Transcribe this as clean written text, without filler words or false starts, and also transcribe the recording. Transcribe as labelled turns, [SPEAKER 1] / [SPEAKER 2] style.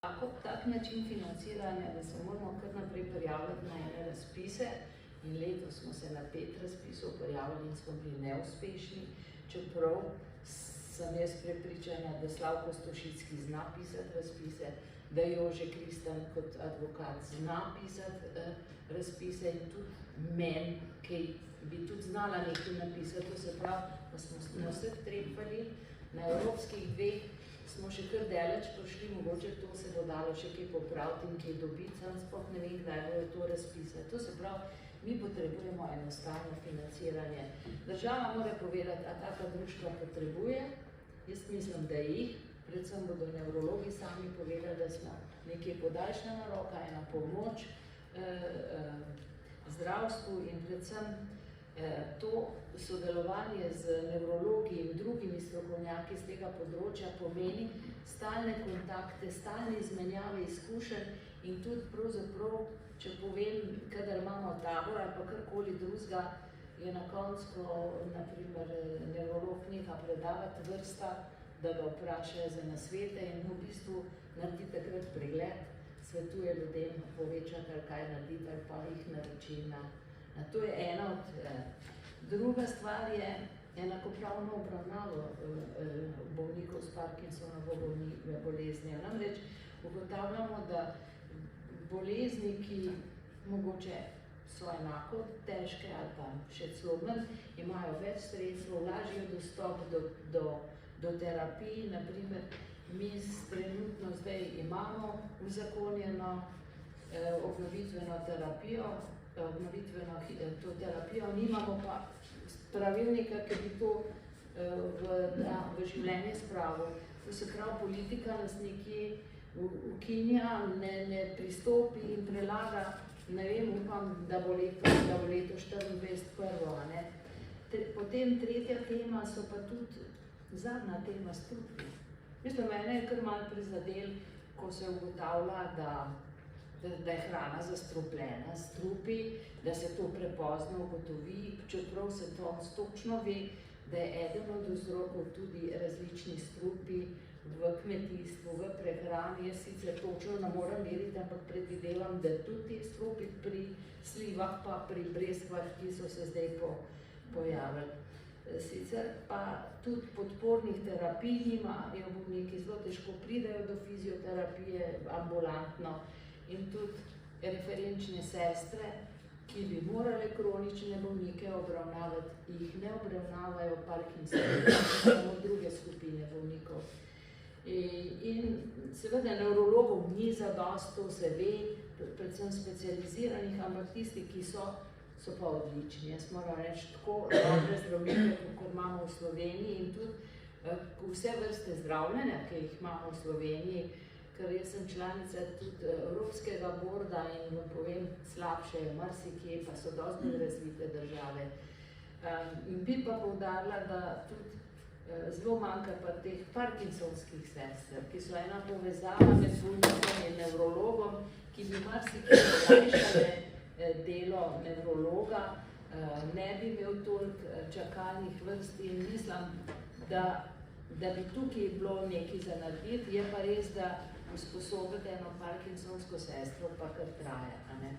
[SPEAKER 1] Tak način financiranja, da se moramo kar naprej prijavljati na ene razpise, in letos smo se na 5 razpisov prijavili in smo bili neuspešni, čeprav sem jaz prepričana, da Slavko Stošicki zna pisati razpise, da Jože Kristan kot advokat zna pisati razpise in tudi meni, ki bi tudi znala nekaj napisati, to se pravi, da smo na vseh 3 falili, na evropskih 2 smo še kar daleč prišli, mogoče to se bo dalo še kaj popraviti in kaj dobiti, sam sploh ne vem, kdaj bojo to razpisati. To se pravi, mi potrebujemo enostavno financiranje. Država mora povedati, a taka društva potrebuje, jaz mislim, da jih, predvsem bodo nevrologi sami povedali, da smo nekje podaljšana roka, ena pomoč zdravstvu in predvsem to sodelovanje z nevrologi in drugimi strokovnjaki z tega področja pomeni stalne kontakte, stalne izmenjave izkušenj in tudi pravzaprav, če povem, kadar imamo tabor ali pa karkoli drugega, je na koncu, ko naprimer nevrolog neha predavati vrsta, da ga vprašajo za nasvete in v bistvu naredi takrat pregled, svetuje ljudem povečati ali kaj narediti ali pa jih nareči na. To je ena od. Druga stvar je enakopravno obravnavo bolnikov s Parkinsonovo boleznijo. Namreč ugotavljamo, da bolezni, ki mogoče so enako težke ali pa še celo manj, imajo več sredstev, lažji dostop do terapij. Naprimer, mi trenutno zdaj imamo uzakonjeno obnovitveno terapijo, nimamo pa pravilnika, ki bi to v življenje spravil. To se pravi, politika nas nekje ukinja, ne pristopi in prelaga, ne vem, upam, da bo leto 24 prvo. Potem tretja tema so pa tudi zadnja tema strupi. Mislim, mene je kar malo prizadel, ko se ugotavlja, da je hrana zastrupljena s strupi, da se to prepozno ugotovi, čeprav se to točno ve, da je eden od vzrokov tudi različni strupi v kmetijstvu, v prehrani. Jaz sicer točno ne morem meriti, ampak predvidevam, da tudi strupi pri slivah pa pri breskvah, ki so se zdaj pojavili. Sicer pa tudi podpornih terapij nimajo, bolniki zelo težko pridejo do fizioterapije ambulantno in tudi referenčne sestre, ki bi morale kronične bolnike obravnavati, jih ne obravnavajo Parkinsonove, samo druge skupine bolnikov. In seveda nevrologov ni zadosti, to se ve, predvsem specializiranih, ampak tisti, ki so pa odlični. Jaz moram reči, tako dobre zdravnike, kot imamo v Sloveniji in tudi vse vrste zdravljenja, ki jih imamo v Sloveniji, ker jaz sem članica tudi Evropskega borda in vam povem, slabše je marsikje, pa so dosti bolj razvite države. In bi pa poudarila, da tudi zelo manjka pa teh parkinsonskih sester, ki so ena povezava med bolnikom in nevrologom, ki bi marsikje olajšale delo nevrologa, ne bi imel toliko čakalnih vrst in mislim, da bi tukaj bilo nekaj za narediti, je pa res, da usposobiti eno parkinsonsko sestro pa kar traja.